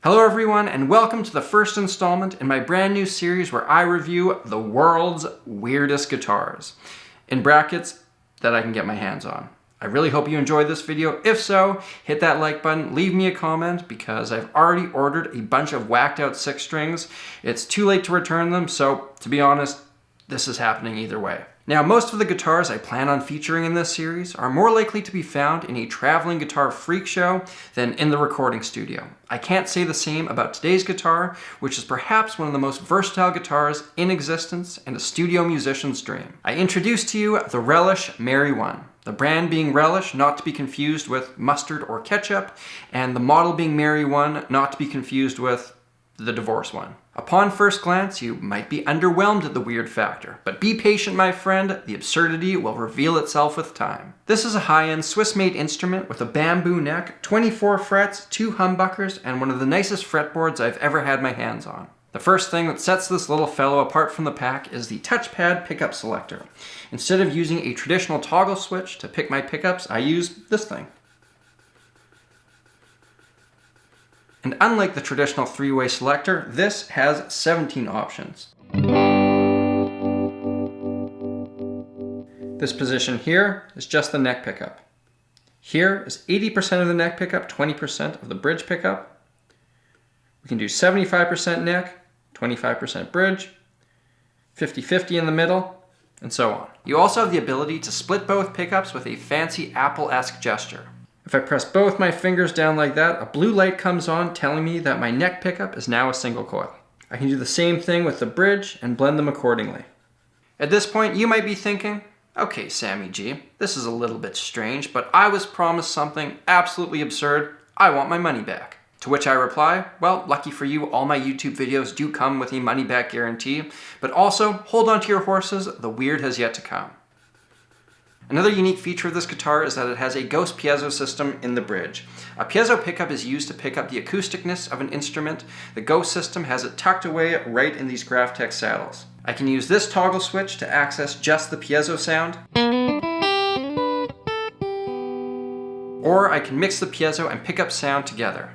Hello everyone, and welcome to the first installment in my brand new series where I review the world's weirdest guitars. In brackets, that I can get my hands on. I really hope you enjoyed this video. If so, hit that like button, leave me a comment because I've already ordered a bunch of whacked out 6 strings. It's too late to return them, so to be honest, this is happening either way. Now, most of the guitars I plan on featuring in this series are more likely to be found in a traveling guitar freak show than in the recording studio. I can't say the same about today's guitar, which is perhaps one of the most versatile guitars in existence and a studio musician's dream. I introduce to you the Relish Merry One. The brand being Relish, not to be confused with mustard or ketchup, and the model being Merry One, not to be confused with the divorce one. Upon first glance, you might be underwhelmed at the weird factor, but be patient, my friend, the absurdity will reveal itself with time. This is a high-end Swiss-made instrument with a bamboo neck, 24 frets, 2 humbuckers, and one of the nicest fretboards I've ever had my hands on. The first thing that sets this little fellow apart from the pack is the Touchpad pickup selector. Instead of using a traditional toggle switch to pick my pickups, I use this thing. And unlike the traditional 3-way selector, this has 17 options. This position here is just the neck pickup. Here is 80% of the neck pickup, 20% of the bridge pickup. We can do 75% neck, 25% bridge, 50-50 in the middle, and so on. You also have the ability to split both pickups with a fancy Apple-esque gesture. If I press both my fingers down like that, a blue light comes on telling me that my neck pickup is now a single coil. I can do the same thing with the bridge and blend them accordingly. At this point, you might be thinking, okay, Sammy G, this is a little bit strange, but I was promised something absolutely absurd. I want my money back. To which I reply, well, lucky for you, all my YouTube videos do come with a money back guarantee, but also hold on to your horses, the weird has yet to come. Another unique feature of this guitar is that it has a ghost piezo system in the bridge. A piezo pickup is used to pick up the acousticness of an instrument. The ghost system has it tucked away right in these Graphtec saddles. I can use this toggle switch to access just the piezo sound, or I can mix the piezo and pickup sound together.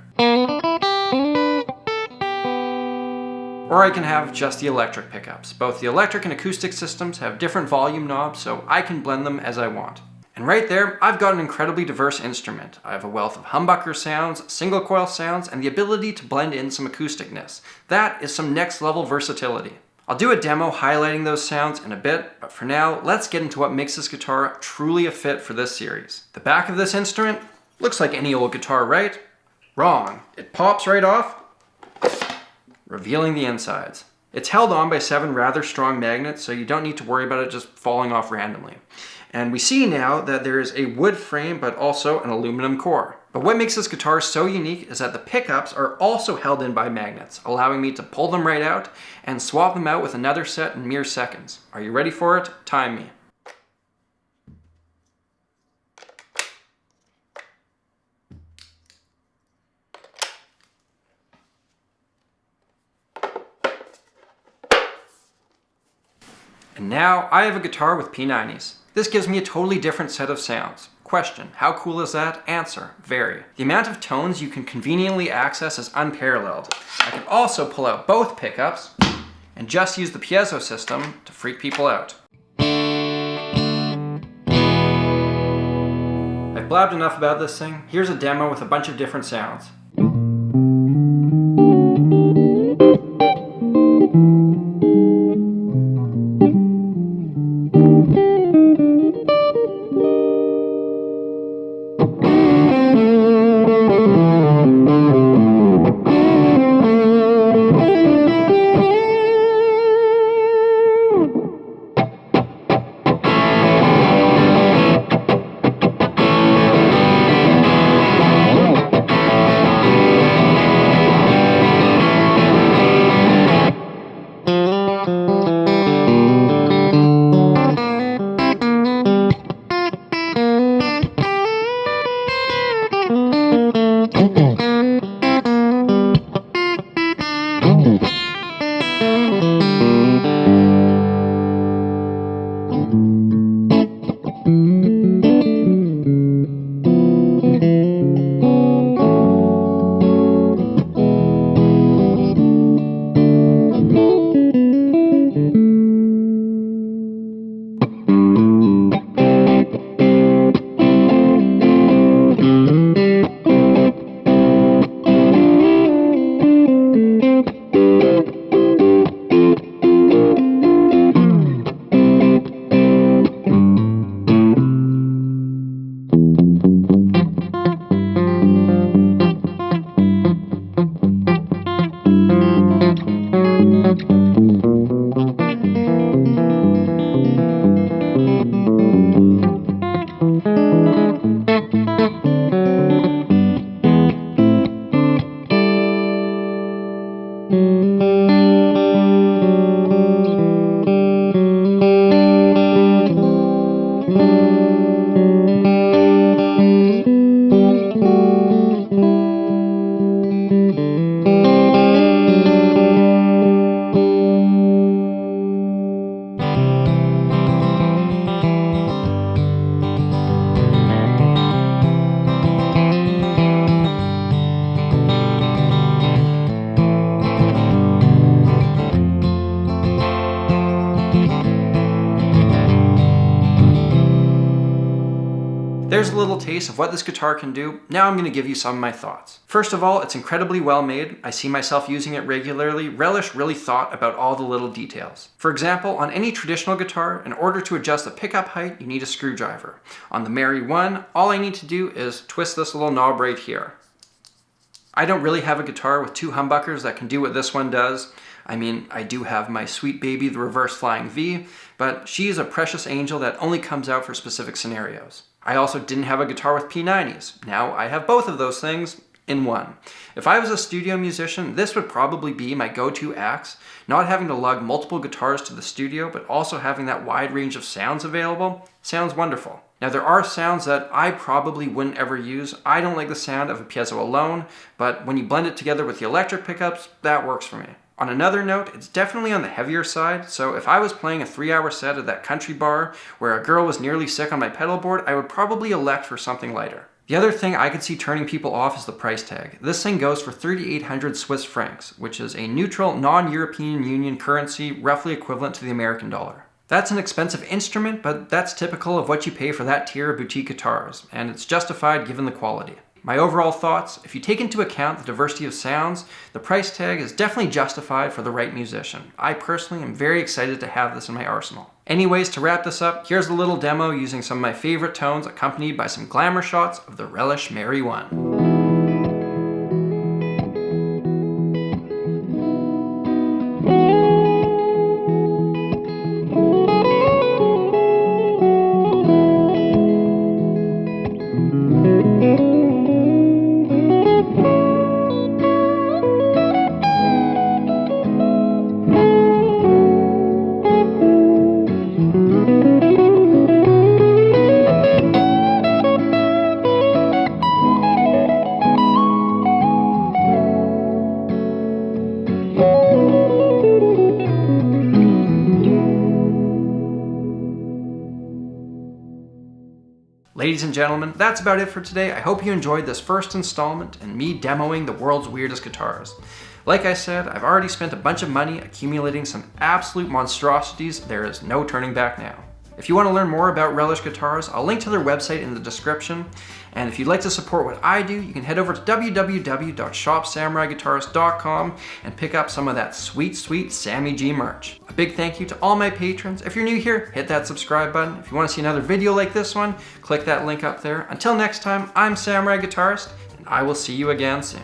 Or I can have just the electric pickups. Both the electric and acoustic systems have different volume knobs, so I can blend them as I want. And right there, I've got an incredibly diverse instrument. I have a wealth of humbucker sounds, single coil sounds, and the ability to blend in some acousticness. That is some next level versatility. I'll do a demo highlighting those sounds in a bit, but for now, let's get into what makes this guitar truly a fit for this series. The back of this instrument looks like any old guitar, right? Wrong. It pops right off, revealing the insides. It's held on by 7 rather strong magnets, so you don't need to worry about it just falling off randomly. And we see now that there is a wood frame, but also an aluminum core. But what makes this guitar so unique is that the pickups are also held in by magnets, allowing me to pull them right out and swap them out with another set in mere seconds. Are you ready for it? Time me. And now I have a guitar with P90s. This gives me a totally different set of sounds. Question, how cool is that? Answer, very. The amount of tones you can conveniently access is unparalleled. I can also pull out both pickups and just use the piezo system to freak people out. I've blabbed enough about this thing. Here's a demo with a bunch of different sounds. There's a little taste of what this guitar can do. Now I'm going to give you some of my thoughts. First of all, it's incredibly well made. I see myself using it regularly. Relish really thought about all the little details. For example, on any traditional guitar, in order to adjust the pickup height, you need a screwdriver. On the Mary 1, all I need to do is twist this little knob right here. I don't really have a guitar with two humbuckers that can do what this one does. I mean, I do have my sweet baby, the Reverse Flying V, but she is a precious angel that only comes out for specific scenarios. I also didn't have a guitar with P90s. Now I have both of those things in one. If I was a studio musician, this would probably be my go-to axe. Not having to lug multiple guitars to the studio, but also having that wide range of sounds available, sounds wonderful. Now there are sounds that I probably wouldn't ever use. I don't like the sound of a piezo alone, but when you blend it together with the electric pickups, that works for me. On another note, it's definitely on the heavier side, so if I was playing a 3-hour set at that country bar where a girl was nearly sick on my pedal board, I would probably elect for something lighter. The other thing I could see turning people off is the price tag. This thing goes for 3,800 Swiss francs, which is a neutral, non-European Union currency roughly equivalent to the American dollar. That's an expensive instrument, but that's typical of what you pay for that tier of boutique guitars, and it's justified given the quality. My overall thoughts, if you take into account the diversity of sounds, the price tag is definitely justified for the right musician. I personally am very excited to have this in my arsenal. Anyways, to wrap this up, here's a little demo using some of my favorite tones accompanied by some glamour shots of the Relish Mary 1. Ladies and gentlemen, that's about it for today. I hope you enjoyed this first installment and me demoing the world's weirdest guitars. Like I said, I've already spent a bunch of money accumulating some absolute monstrosities. There is no turning back now. If you want to learn more about Relish guitars, I'll link to their website in the description. And if you'd like to support what I do, you can head over to www.shopsamuraiguitarist.com and pick up some of that sweet, sweet Sammy G merch. A big thank you to all my patrons. If you're new here, hit that subscribe button. If you want to see another video like this one, click that link up there. Until next time, I'm Samurai Guitarist, and I will see you again soon.